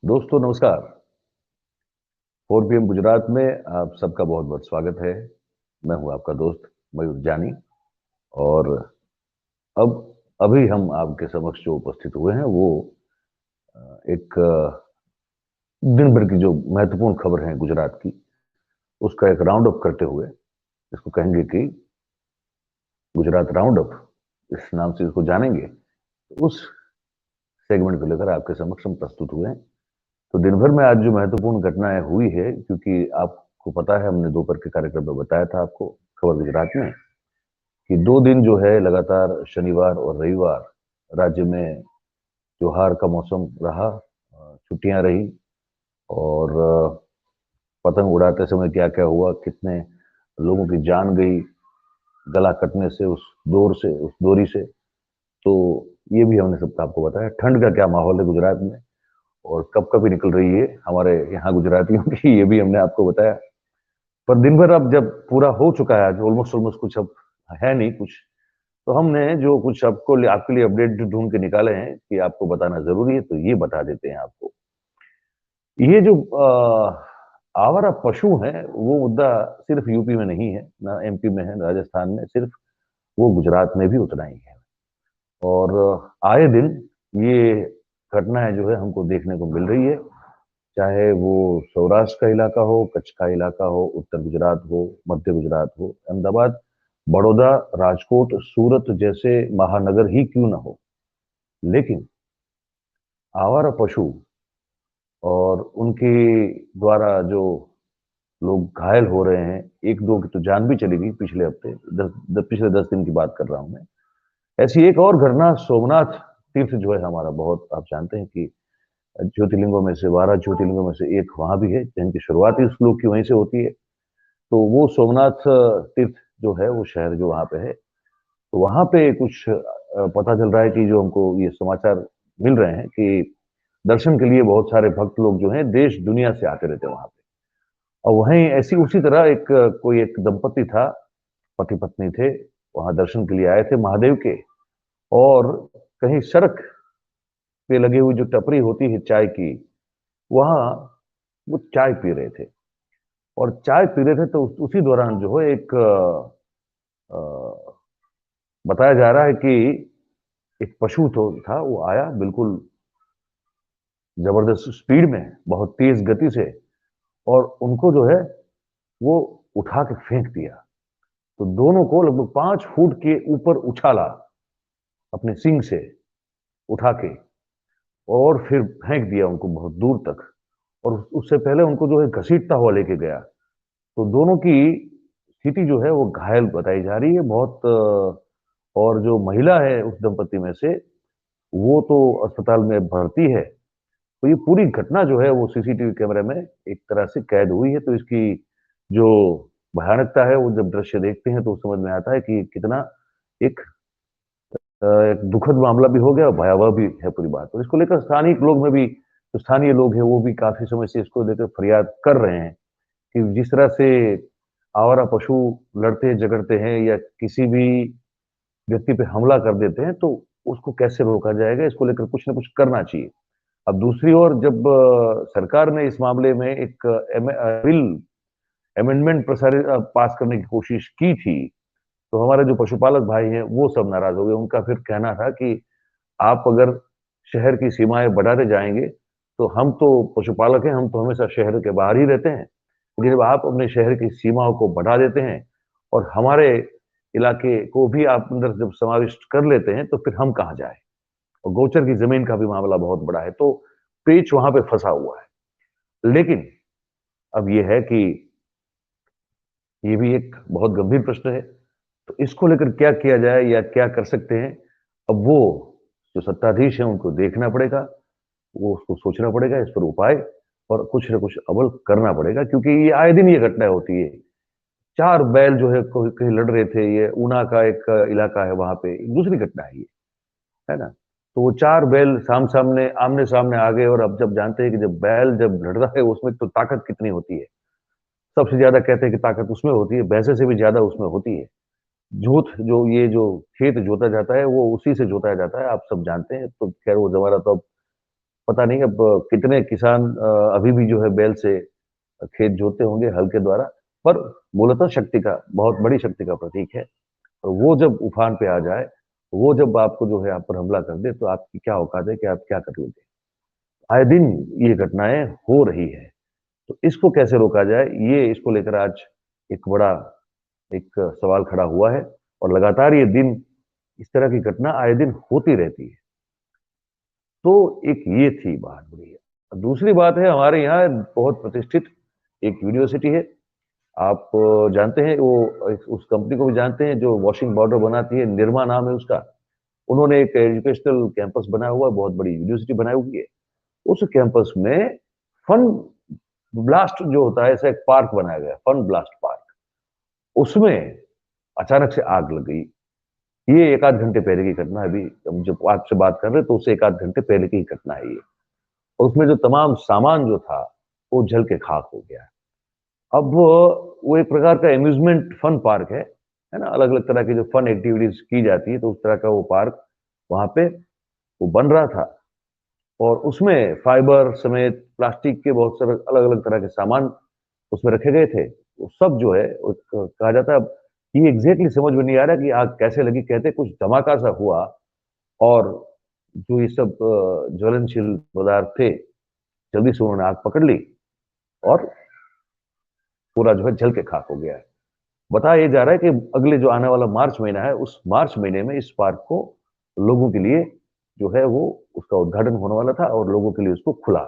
दोस्तों नमस्कार। 4 PM गुजरात में आप सबका बहुत बहुत स्वागत है। मैं हूं आपका दोस्त मयूर जानी। और अब अभी हम आपके समक्ष जो उपस्थित हुए हैं वो एक दिन भर की जो महत्वपूर्ण खबर है गुजरात की, उसका एक राउंड अप करते हुए इसको कहेंगे कि गुजरात राउंड अप, इस नाम से इसको जानेंगे। उस सेगमेंट को लेकर आपके समक्ष हम प्रस्तुत हुए हैं। तो दिन भर में आज जो महत्वपूर्ण घटनाएं हुई है, क्योंकि आपको पता है हमने दोपहर के कार्यक्रम में बताया था आपको खबर गुजरात में कि 2 दिन जो है लगातार शनिवार और रविवार राज्य में त्योहार का मौसम रहा, छुट्टियां रही। और पतंग उड़ाते समय क्या क्या हुआ, कितने लोगों की जान गई गला कटने से, उस डोरी से। तो ये भी हमने सबका आपको बताया। ठंड का क्या माहौल है गुजरात में और कब कब निकल रही है हमारे यहाँ गुजरातियों की, ये भी हमने आपको बताया। पर दिन भर अब जब पूरा हो चुका है, आज ऑलमोस्ट ऑलमोस्ट कुछ अब है नहीं कुछ, तो हमने जो कुछ आपके लिए अपडेट ढूंढ के निकाले हैं कि आपको बताना जरूरी है, तो ये बता देते हैं आपको। ये जो आवारा पशु है वो मुद्दा सिर्फ यूपी में नहीं है, ना एमपी में है, राजस्थान में, सिर्फ वो गुजरात में भी उतना ही है। और आए दिन ये घटनाएं जो है हमको देखने को मिल रही है, चाहे वो सौराष्ट्र का इलाका हो, कच्छ का इलाका हो, उत्तर गुजरात हो, मध्य गुजरात हो, अहमदाबाद, बड़ौदा, राजकोट, सूरत जैसे महानगर ही क्यों ना हो, लेकिन आवारा पशु और उनके द्वारा जो लोग घायल हो रहे हैं, एक दो की तो जान भी चली गई पिछले हफ्ते, पिछले 10 दिन की बात कर रहा हूं मैं। ऐसी एक और घटना सोमनाथ तीर्थ जो है हमारा, बहुत आप जानते हैं कि ज्योतिर्लिंगों में से, 12 ज्योतिर्लिंगों में से एक वहां भी है, जिनकी शुरुआत ही श्लोक की वहीं से होती है। तो वो सोमनाथ तीर्थ जो है, वो शहर जो वहां पे है, तो वहां पे कुछ पता चल रहा है कि जो हमको ये समाचार मिल रहे हैं कि दर्शन के लिए बहुत सारे भक्त लोग जो हैं देश दुनिया से आते रहते हैं वहां पे। और वहीं ऐसी उसी तरह एक कोई एक दंपति था, पति पत्नी थे, वहां दर्शन के लिए आए थे महादेव के। और कहीं सड़क पे लगी हुई जो टपरी होती है चाय की, वहां वो चाय पी रहे थे। और चाय पी रहे थे तो उसी दौरान जो है एक बताया जा रहा है कि एक पशु तो था, वो आया बिल्कुल जबरदस्त स्पीड में, बहुत तेज गति से, और उनको जो है वो उठा के फेंक दिया। तो दोनों को लगभग 5 फुट के ऊपर उछाला अपने सिंग से उठा के, और फिर फेंक दिया उनको बहुत दूर तक। और उससे पहले उनको जो है घसीटता हुआ लेके गया। तो दोनों की स्थिति जो है वो घायल बताई जा रही है बहुत। और जो महिला है उस दंपति में से, वो तो अस्पताल में भर्ती है। तो ये पूरी घटना जो है वो सीसीटीवी कैमरे में एक तरह से कैद हुई है। तो इसकी जो भयानकता है, वो जब दृश्य देखते हैं तो समझ में आता है कि कितना एक एक दुखद मामला भी हो गया और भयावह भी है पूरी बात। और इसको लेकर स्थानीय लोग में भी, जो स्थानीय लोग हैं वो भी काफी समय से इसको लेकर फरियाद कर रहे हैं कि जिस तरह से आवारा पशु लड़ते झगड़ते हैं या किसी भी व्यक्ति पे हमला कर देते हैं, तो उसको कैसे रोका जाएगा, इसको लेकर कुछ ना कुछ करना चाहिए। अब दूसरी ओर जब सरकार ने इस मामले में एक बिल अमेंडमेंट पास करने की कोशिश की थी, तो हमारे जो पशुपालक भाई हैं वो सब नाराज हो गए। उनका फिर कहना था कि आप अगर शहर की सीमाएं बढ़ाते जाएंगे, तो हम तो पशुपालक हैं, हम तो हमेशा शहर के बाहर ही रहते हैं, लेकिन जब आप अपने शहर की सीमाओं को बढ़ा देते हैं और हमारे इलाके को भी आप अंदर जब समाविष्ट कर लेते हैं, तो फिर हम कहाँ जाए। और गोचर की जमीन का भी मामला बहुत बड़ा है, तो पेच वहां पे फंसा हुआ है। लेकिन अब ये है कि ये भी एक बहुत गंभीर प्रश्न है। तो इसको लेकर क्या किया जाए या क्या कर सकते हैं, अब वो जो सत्ताधीश हैं उनको देखना पड़ेगा, वो उसको सोचना पड़ेगा इस पर उपाय, और कुछ ना कुछ अमल करना पड़ेगा, क्योंकि ये आए दिन ये घटनाएं होती है। 4 बैल जो है कहीं लड़ रहे थे, ये ऊना का एक इलाका है, वहां पे दूसरी घटना है ना। तो वो 4 बैल सामने आमने सामने आ गए। और अब जब जानते हैं कि जब बैल जब लड़ता है उसमें तो ताकत कितनी होती है, सबसे ज्यादा कहते हैं कि ताकत उसमें होती है, भैंसे से भी ज्यादा उसमें होती है। जोत जो ये जो खेत जोता जाता है वो उसी से जोता जाता है, आप सब जानते हैं। तो खैर वो जमाना तो अब पता नहीं अब कितने किसान अभी भी जो है बैल से खेत जोतते होंगे हल के द्वारा, पर मूलतः शक्ति का, बहुत बड़ी शक्ति का प्रतीक है। और वो जब उफान पे आ जाए, वो जब आपको जो है आप पर हमला कर दे, तो आपकी क्या औकात है कि आप क्या कर लोगे। आए दिन ये घटनाएं हो रही है, तो इसको कैसे रोका जाए, ये इसको लेकर आज एक बड़ा एक सवाल खड़ा हुआ है। और लगातार ये दिन, इस तरह की घटना आए दिन होती रहती है। तो एक ये थी बात बड़ी। दूसरी बात है, हमारे यहाँ बहुत प्रतिष्ठित एक यूनिवर्सिटी है। आप जानते हैं वो, उस कंपनी को भी जानते हैं जो वॉशिंग पाउडर बनाती है, निरमा नाम है उसका। उन्होंने एक एजुकेशनल कैंपस बनाया हुआ है, बहुत बड़ी यूनिवर्सिटी बनाई हुई है। उस कैंपस में फन ब्लास्ट जो होता है, ऐसा एक पार्क बनाया गया, फन ब्लास्ट पार्क। उसमें अचानक से आग लग गई। ये एक आध घंटे पहले की घटना है। अभी हम जब आपसे बात कर रहे हैं तो उससे एक आध घंटे पहले की घटना है ये। और उसमें जो तमाम सामान जो था वो जल के खाक हो गया। अब वो एक प्रकार का एम्यूजमेंट फन पार्क है ना, अलग अलग तरह की जो फन एक्टिविटीज की जाती है, तो उस तरह का वो पार्क वहां पे वो बन रहा था। और उसमें फाइबर समेत प्लास्टिक के बहुत सारे अलग अलग तरह के सामान उसमें रखे गए थे। वो सब जो है कहा जाता है, अब ये एग्जैक्टली समझ में नहीं आ रहा कि आग कैसे लगी। कहते कुछ धमाका सा हुआ, और जो ये सब ज्वलनशील पदार्थ थे, जल्दी से उन्होंने आग पकड़ ली और पूरा जो है जल के खाक हो गया है। बताया ये जा रहा है कि अगले जो आने वाला मार्च महीना है, उस मार्च महीने में इस पार्क को लोगों के लिए जो है वो उसका उद्घाटन होने वाला था, और लोगों के लिए उसको खुला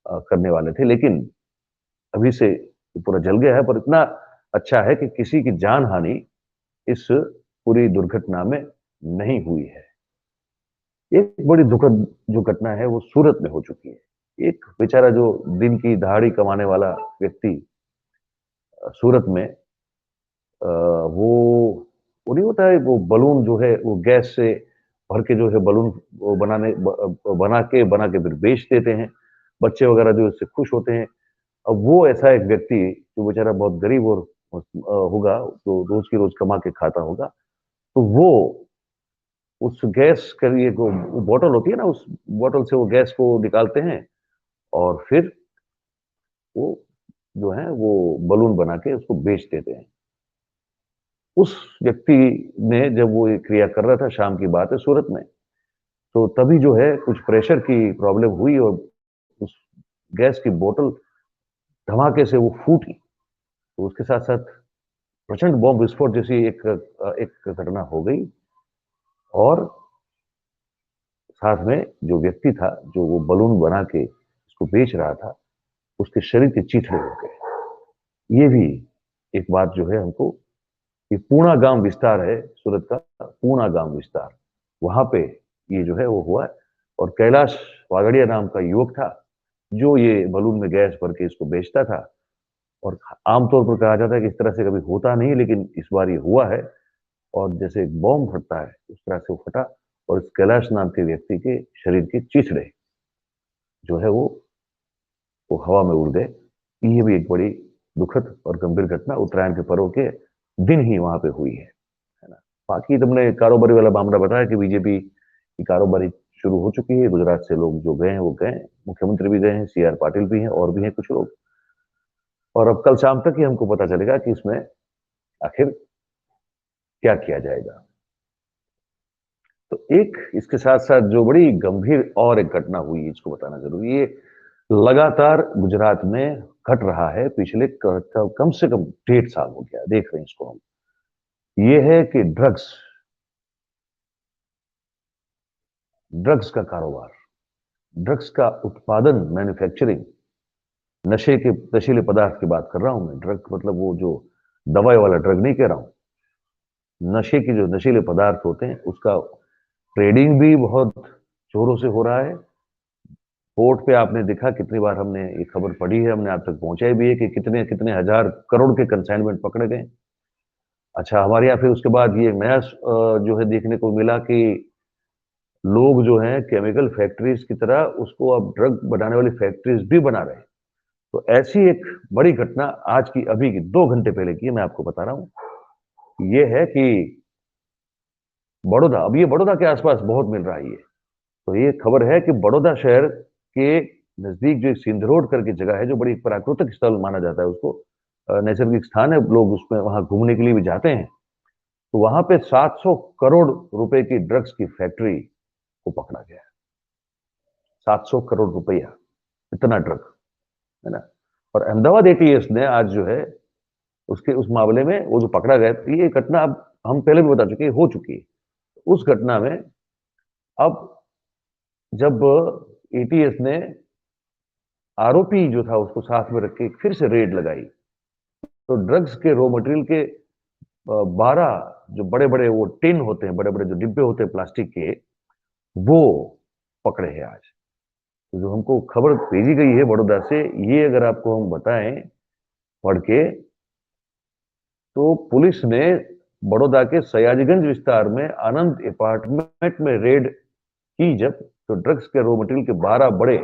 करने वाले थे। लेकिन अभी से पूरा जल गया है। पर इतना अच्छा है कि किसी की जान हानि इस पूरी दुर्घटना में नहीं हुई है। एक बड़ी दुखद जो घटना है वो सूरत में हो चुकी है। एक बेचारा जो दिन की दहाड़ी कमाने वाला व्यक्ति सूरत में, वो नहीं होता है, वो बलून जो है वो गैस से भर के जो है बलून वो बना के फिर बेच देते हैं। बच्चे वगैरह जो इससे खुश होते हैं। अब वो ऐसा एक व्यक्ति जो बेचारा बहुत गरीब और होगा, जो रोज की रोज कमा के खाता होगा, तो वो उस गैस के लिए वो बॉटल होती है ना, उस बॉटल से वो गैस को निकालते हैं, और फिर वो जो है वो बलून बना के उसको बेच देते हैं। उस व्यक्ति ने जब वो ये क्रिया कर रहा था, शाम की बात है सूरत में, तो तभी जो है कुछ प्रेशर की प्रॉब्लम हुई, और उस गैस की बोतल धमाके से वो फूटी। तो उसके साथ साथ प्रचंड बॉम्ब विस्फोट जैसी एक घटना हो गई। और साथ में जो व्यक्ति था, जो वो बलून बना के इसको बेच रहा था, उसके शरीर के चीथड़े हो गए। ये भी एक बात जो है हमको, ये पूना गांव विस्तार है सूरत का, पूना गांव विस्तार, वहां पे ये जो है वो हुआ है। और कैलाश वागड़िया नाम का युवक था, जो ये बलून में गैस भर के इसको बेचता था। और आमतौर पर कहा जाता है कि इस तरह से कभी होता नहीं, लेकिन इस बार ये हुआ है। और जैसे एक बॉम्ब फटता है उस तरह से वो फटा, और इस कैलाश नाम के व्यक्ति के शरीर के चीथड़े जो है वो हवा में उड़ गए। ये भी एक बड़ी दुखद और गंभीर घटना उत्तरायण के पर्व के दिन ही वहां पे हुई है ना। बाकी तुमने कारोबारी वाला मामला बताया कि बीजेपी की कारोबारी शुरू हो चुकी है। गुजरात से लोग जो गए हैं वो गए, मुख्यमंत्री भी गए हैं, सीआर पाटिल भी हैं, और भी हैं कुछ लोग। और अब कल शाम तक ही हमको पता चलेगा कि इसमें आखिर क्या किया जाएगा। तो एक इसके साथ साथ जो बड़ी गंभीर और एक घटना हुई, इसको बताना जरूरी है। लगातार गुजरात में घट रहा है, पिछले कम से कम 1.5 साल हो गया देख रहे हैं इसको हम। ये है कि ड्रग्स का कारोबार, ड्रग्स का उत्पादन, मैन्युफैक्चरिंग, नशीले पदार्थ की बात कर रहा हूं मैं। ड्रग मतलब वो जो दवाई वाला ड्रग नहीं कह रहा हूं। नशे की जो नशीले पदार्थ होते हैं उसका ट्रेडिंग भी बहुत जोरों से हो रहा है। कोर्ट पे आपने देखा कितनी बार, हमने ये खबर पढ़ी है, हमने आप तक पहुंचाई भी है कि कितने कितने हजार करोड़ के कंसाइनमेंट पकड़े गए। अच्छा, हमारे यहाँ फिर उसके बाद ये नया जो है देखने को मिला कि लोग जो हैं केमिकल फैक्ट्रीज की तरह उसको अब ड्रग बनाने वाली फैक्ट्रीज भी बना रहे हैं। तो ऐसी एक बड़ी घटना आज की, अभी की 2 घंटे पहले की, मैं आपको बता रहा हूं। ये है कि बड़ौदा, अब ये बड़ौदा के आसपास बहुत मिल रहा है ये। तो ये खबर है कि बड़ौदा शहर के नजदीक जो एक सिंधरोड करके जगह है, जो बड़ी प्राकृतिक स्थल माना जाता है उसको, नैसर्गिक स्थान है, लोग उसमें वहां घूमने के लिए भी जाते हैं। तो वहां पे 700 करोड़ रुपए की ड्रग्स की फैक्ट्री को पकड़ा गया है। 700 करोड़ रुपया, इतना ड्रग, है ना। और अहमदाबाद एटीएस ने आज जो है उसके उस मामले में वो जो पकड़ा गया, तो ये घटना अब हम पहले भी बता चुके हैं, हो चुकी है। उस घटना में अब जब एटीएस ने आरोपी जो था उसको साथ में रख के फिर से रेड लगाई, तो ड्रग्स के रॉ मटेरियल के 12 जो बड़े बड़े वो टिन होते हैं, बड़े बड़े जो डिब्बे होते हैं प्लास्टिक के, वो पकड़े हैं आज। तो जो हमको खबर भेजी गई है बड़ौदा से, ये अगर आपको हम बताएं पढ़ के, तो पुलिस ने बड़ौदा के सयाजीगंज विस्तार में आनंद अपार्टमेंट में रेड की जब, तो ड्रग्स के रॉ मटेरियल के 12 बड़े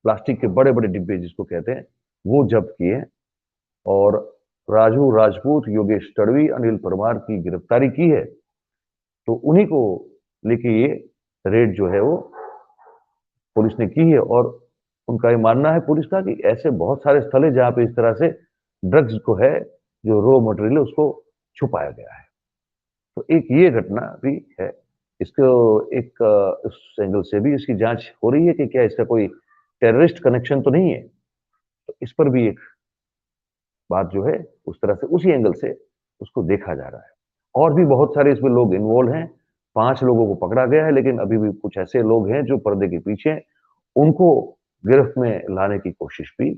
प्लास्टिक के बड़े बड़े डिब्बे जिसको कहते हैं, वो जब्त किए। और राजू राजपूत, योगेश तड़वी, अनिल परमार की गिरफ्तारी की है। तो उन्हीं को लेके ये रेड जो है वो पुलिस ने की है। और उनका ये मानना है पुलिस का कि ऐसे बहुत सारे स्थल है जहां पे इस तरह से ड्रग्स को है, जो रॉ मटेरियल है उसको छुपाया गया है। तो एक ये घटना भी है। इसको एक उस एंगल से भी इसकी जांच हो रही है कि क्या इसका कोई टेररिस्ट कनेक्शन तो नहीं है। तो इस पर भी एक बात जो है उस तरह से उसी एंगल से उसको देखा जा रहा है। और भी बहुत सारे इसमें लोग इन्वॉल्व हैं। 5 लोगों को पकड़ा गया है, लेकिन अभी भी कुछ ऐसे लोग हैं जो पर्दे के पीछे, उनको गिरफ्त में लाने की कोशिश भी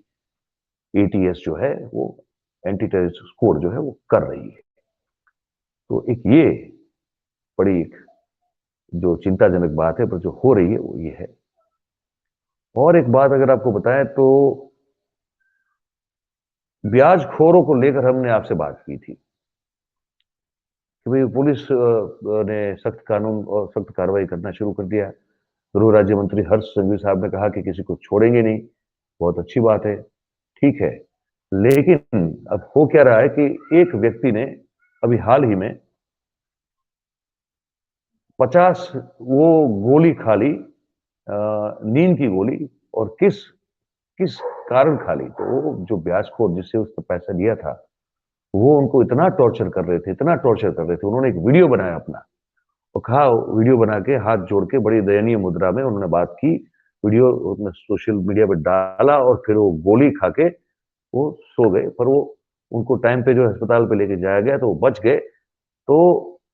एटीएस जो है वो, एंटी टेररिस्ट स्क्वाड जो है वो कर रही है। तो एक ये बड़ी एक जो चिंताजनक बात है पर जो हो रही है वो ये है। और एक बात अगर आपको बताएं तो ब्याजखोरों को लेकर हमने आपसे बात की थी कि भाई पुलिस ने सख्त कानून और सख्त कार्रवाई करना शुरू कर दिया। गृह राज्य मंत्री हर्ष संघवी साहब ने कहा कि किसी को छोड़ेंगे नहीं। बहुत अच्छी बात है, ठीक है। लेकिन अब हो क्या रहा है कि एक व्यक्ति ने अभी हाल ही में 50 वो गोली खा ली, नींद की गोली। और किस किस कारण खा ली, तो वो जो ब्याजखोर जिससे उसने पैसा लिया था, वो उनको इतना टॉर्चर कर रहे थे, इतना टॉर्चर कर रहे थे, उन्होंने एक वीडियो बनाया अपना और कहा, वीडियो बना के हाथ जोड़ के बड़ी दयनीय मुद्रा में उन्होंने बात की। वीडियो उसने सोशल मीडिया पे डाला और फिर वो गोली खा के वो सो गए। पर वो उनको टाइम पे जो अस्पताल पे लेके जाया गया तो वो बच गए। तो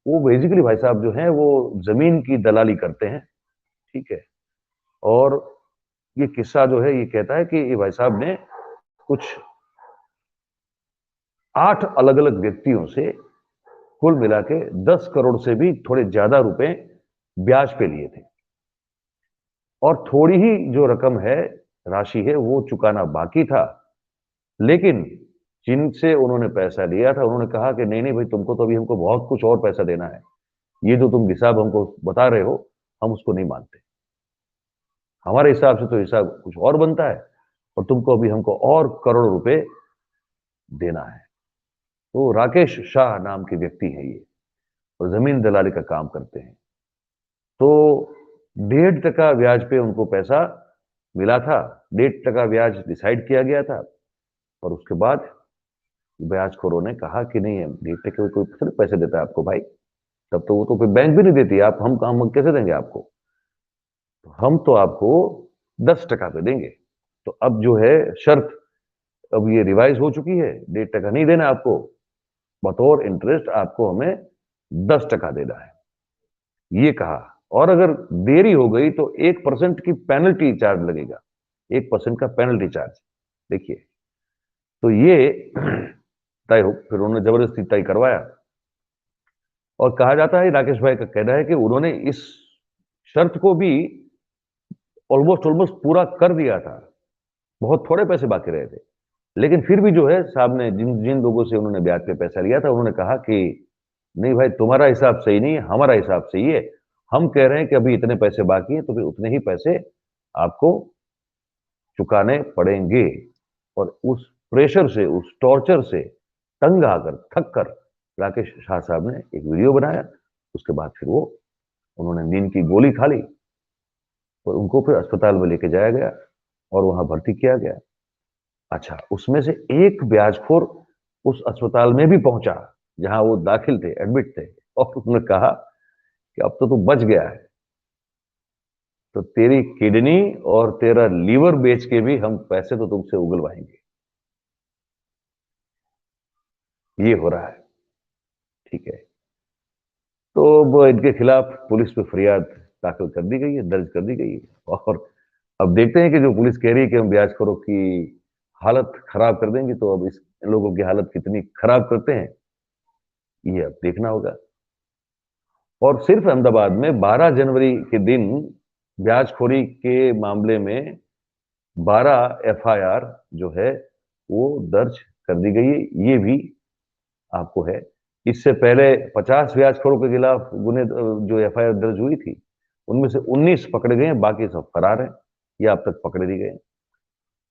वो बेसिकली भाई साहब जो हैं वो जमीन की दलाली करते हैं, ठीक है। और ये किस्सा जो है ये कहता है कि ये भाई साहब ने कुछ 8 अलग अलग व्यक्तियों से कुल मिला के 10 करोड़ से भी थोड़े ज्यादा रुपए ब्याज पे लिए थे। और थोड़ी ही जो रकम है, राशि है, वो चुकाना बाकी था। लेकिन जिनसे उन्होंने पैसा लिया था उन्होंने कहा कि नहीं नहीं भाई, तुमको तो अभी हमको बहुत कुछ और पैसा देना है, ये जो तुम हिसाब हमको बता रहे हो हम उसको नहीं मानते, हमारे हिसाब से तो हिसाब कुछ और बनता है और तुमको अभी हमको और करोड़ रुपए देना है। तो राकेश शाह नाम के व्यक्ति हैं ये, और जमीन दलाली का काम करते हैं। तो 1.5% ब्याज पे उनको पैसा मिला था। 1.5% ब्याज डिसाइड किया गया था। और उसके बाद ब्याजखोरों ने कहा कि नहीं है, 1.5% कोई थोड़ी पैसे देता है आपको भाई, तब तो वो तो फिर बैंक भी नहीं देती, आप हम कैसे देंगे आपको, तो हम तो आपको 10% पे देंगे। तो अब जो है शर्त, अब ये रिवाइज हो चुकी है, 1.5% नहीं देना आपको, बतौर इंटरेस्ट आपको हमें 10% देना है, ये कहा। और अगर देरी हो गई तो 1% की पेनल्टी चार्ज लगेगा, 1% का पेनल्टी चार्ज। देखिए, तो ये तय हो, फिर उन्होंने जबरदस्ती तय करवाया। और कहा जाता है, राकेश भाई का कहना है कि उन्होंने इस शर्त को भी ऑलमोस्ट ऑलमोस्ट पूरा कर दिया था, बहुत थोड़े पैसे बाकी रहे थे। लेकिन फिर भी जो है साहब ने जिन जिन लोगों से उन्होंने ब्याज पे पैसा लिया था, उन्होंने कहा कि नहीं भाई, तुम्हारा हिसाब सही नहीं है, हमारा हिसाब सही है। हम कह रहे हैं कि अभी इतने पैसे बाकी हैं, तो फिर उतने ही पैसे आपको चुकाने पड़ेंगे। और उस प्रेशर से, उस टॉर्चर से तंग आकर, थक कर राकेश शाह साहब ने एक वीडियो बनाया। उसके बाद फिर वो उन्होंने नींद की गोली खा ली और उनको फिर अस्पताल में लेके जाया गया और वहां भर्ती किया गया। अच्छा, उसमें से एक ब्याजखोर उस अस्पताल में भी पहुंचा जहां वो दाखिल थे, एडमिट थे, और उन्होंने कहा कि अब तो तू बच गया है, तो तेरी किडनी और तेरा लीवर बेच के भी हम पैसे तो तुमसे उगलवाएंगे। ये हो रहा है। ठीक है। तो अब इनके खिलाफ पुलिस में फरियाद दाखिल कर दी गई है, दर्ज कर दी गई है। और अब देखते हैं कि जो पुलिस कह रही है कि हम ब्याजखोरों की हालत खराब कर देंगे, तो अब इस लोगों की हालत कितनी खराब करते हैं ये अब देखना होगा। और सिर्फ अहमदाबाद में 12 जनवरी के दिन ब्याजखोरी के मामले में 12 एफआईआर जो है वो दर्ज कर दी गई है। ये भी आपको है। इससे पहले 50 ब्याजखोरों के खिलाफ गुने जो एफआईआर दर्ज हुई थी, उनमें से 19 पकड़े गए हैं, बाकी सब फरार हैं या अब तक पकड़े नहीं गए।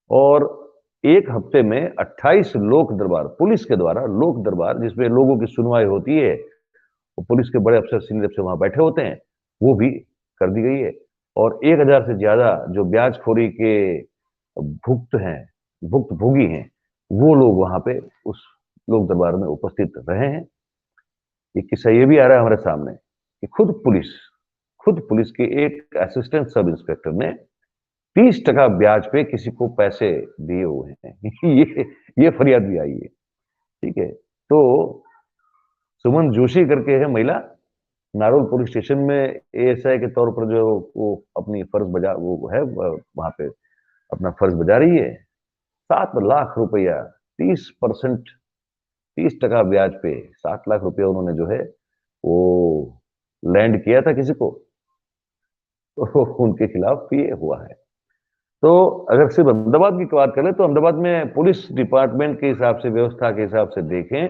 और एक हफ्ते में 28 लोक दरबार, पुलिस के द्वारा लोक दरबार, जिसमें लोगों की सुनवाई होती है, वो पुलिस के बड़े अफसर सीनियर अफसर वहां बैठे होते हैं, वो भी कर दी गई है। और 1000 से ज्यादा जो ब्याजखोरी के भुक्त हैं, भुक्तभोगी हैं, वो लोग वहां पे उस लोक दरबार में उपस्थित रहे हैं। एक किस्सा ये भी आ रहा है हमारे सामने कि खुद पुलिस के एक असिस्टेंट सब इंस्पेक्टर ने 30% ब्याज पे किसी को पैसे दिए हुए हैं। ये फरियाद भी आई है। ठीक है। तो सुमन जोशी करके है महिला, नारोल पुलिस स्टेशन में एएसआई के तौर पर जो वो अपनी फर्ज बजा वो है वहां पे अपना फर्ज बजा रही है। 7 लाख रुपया, 30%, 30% ब्याज पे 7 लाख रुपया उन्होंने जो है वो लैंड किया था किसी को, तो उनके खिलाफ ये हुआ है। तो अगर सिर्फ अहमदाबाद की बात करें तो अहमदाबाद में पुलिस डिपार्टमेंट के हिसाब से, व्यवस्था के हिसाब से देखें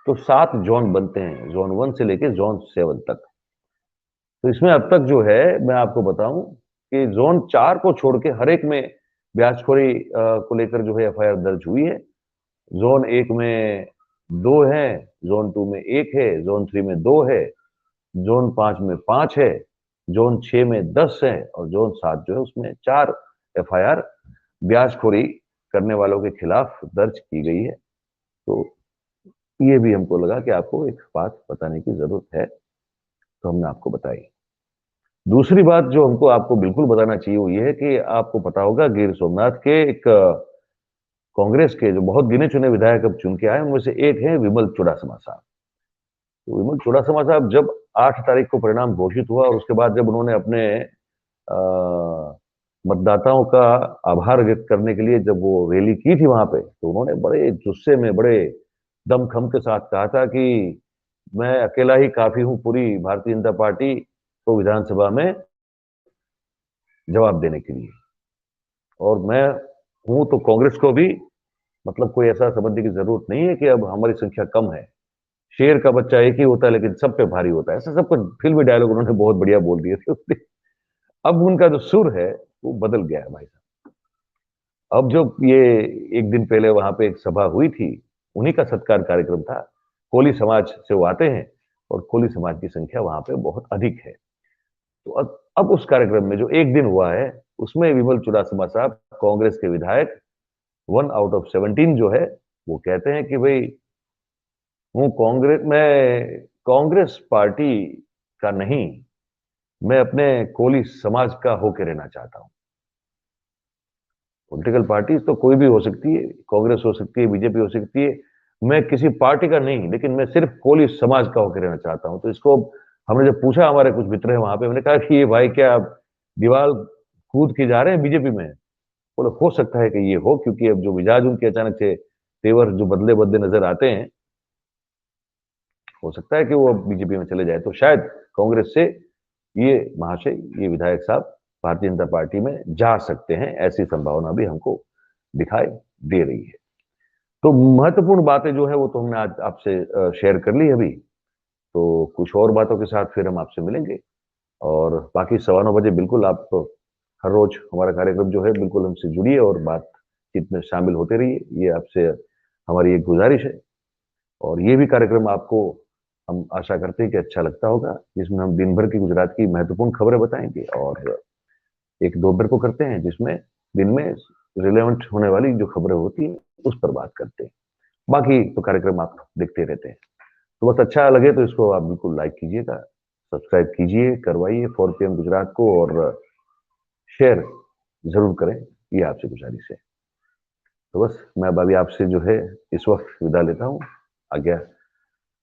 तो 7 जोन बनते हैं, जोन 1 से लेके जोन 7 तक। तो इसमें अब तक जो है मैं आपको बताऊं कि जोन 4 को छोड़ के हर एक में ब्याजखोरी को लेकर जो है एफआईआर दर्ज हुई है। जोन 1 में 2 है, जोन 2 में 1 है, जोन 3 में 2 है, जोन 5 में 5 है, जोन 6 में 10 है, और जोन 7 जो है उसमें 4 एफआईआर ब्याजखोरी करने वालों के खिलाफ दर्ज की गई है। तो ये भी हमको लगा कि आपको एक बात बताने की जरूरत है, तो हमने आपको बताई। दूसरी बात जो हमको आपको बिल्कुल बताना चाहिए वो ये है कि आपको पता होगा गिर सोमनाथ के एक कांग्रेस के जो बहुत गिने चुने विधायक अब चुन के आए, उनमें से एक है विमल चुडासमा साहब। तो विमल चुडासमा साहब जब 8 तारीख को परिणाम घोषित हुआ और उसके बाद जब उन्होंने अपने मतदाताओं का आभार व्यक्त करने के लिए जब वो रैली की थी वहां पे, तो उन्होंने बड़े जुस्से में, बड़े दमखम के साथ कहा था कि मैं अकेला ही काफी हूं पूरी भारतीय जनता पार्टी को विधानसभा में जवाब देने के लिए, और मैं हूं तो कांग्रेस को भी मतलब कोई ऐसा समझने की जरूरत नहीं है कि अब हमारी संख्या कम है। शेर का बच्चा एक ही होता है लेकिन सब पे भारी होता है, ऐसा सब कुछ फिल्मी डायलॉग उन्होंने बहुत बढ़िया बोल दिए थे। अब उनका जो सुर है वो बदल गया है भाई साहब। अब जो ये एक दिन पहले वहां पे एक सभा हुई थी, उन्हीं का सत्कार कार्यक्रम था। कोली समाज से वो आते हैं और कोली समाज की संख्या वहां पे बहुत अधिक है। तो अब उस कार्यक्रम में जो एक दिन हुआ है उसमें विमल चुडासमा साहब, कांग्रेस के विधायक, 1 आउट ऑफ 17 जो है, वो कहते हैं कि भाई मैं कांग्रेस पार्टी का नहीं, मैं अपने कोली समाज का होके रहना चाहता हूं। पॉलिटिकल पार्टी तो कोई भी हो सकती है, कांग्रेस हो सकती है, बीजेपी हो सकती है, मैं किसी पार्टी का नहीं, लेकिन मैं सिर्फ कोली समाज का होकर रहना चाहता हूं। तो इसको हमने जब पूछा, हमारे कुछ मित्र हैं वहां पे, मैंने कहा कि ये भाई क्या आप दीवार कूद के जा रहे हैं बीजेपी में? बोले हो सकता है कि ये हो, क्योंकि अब जो मिजाज उनके अचानक से तेवर जो बदले बदले नजर आते हैं, हो सकता है कि वो अब बीजेपी में चले जाए। तो शायद कांग्रेस से ये महाशय, ये विधायक साहब भारतीय जनता पार्टी में जा सकते हैं, ऐसी संभावना भी हमको दिखाई दे रही है। तो महत्वपूर्ण बातें जो है वो तो हमने आज आपसे शेयर कर ली अभी। तो कुछ और बातों के साथ फिर हम आपसे मिलेंगे, और बाकी 9:15 बजे बिल्कुल आप हर रोज हमारा कार्यक्रम जो है बिल्कुल हमसे जुड़िए और बातचीत में शामिल होते रहिए, ये आपसे हमारी एक गुजारिश है। और ये भी कार्यक्रम आपको हम आशा करते हैं कि अच्छा लगता होगा, जिसमें हम दिन भर की गुजरात की महत्वपूर्ण खबरें बताएंगे और एक दोपहर को करते हैं, जिसमें दिन में रिलेवेंट होने वाली जो खबरें होती हैं उस पर बात करते हैं। बाकी तो कार्यक्रम आप देखते रहते हैं। तो बस अच्छा लगे तो इसको आप बिल्कुल लाइक कीजिएगा, सब्सक्राइब कीजिए, करवाइए 4 PM गुजरात को, और शेयर ज़रूर करें, ये आपसे गुज़ारिश है। तो बस मैं अब अभी आपसे जो है इस वक़्त विदा लेता हूँ, आज्ञा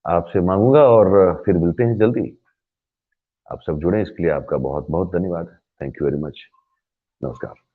आपसे माँगूँगा, और फिर मिलते हैं जल्दी। आप सब जुड़े इसके लिए आपका बहुत-बहुत धन्यवाद। Thank you very much. नमस्कार।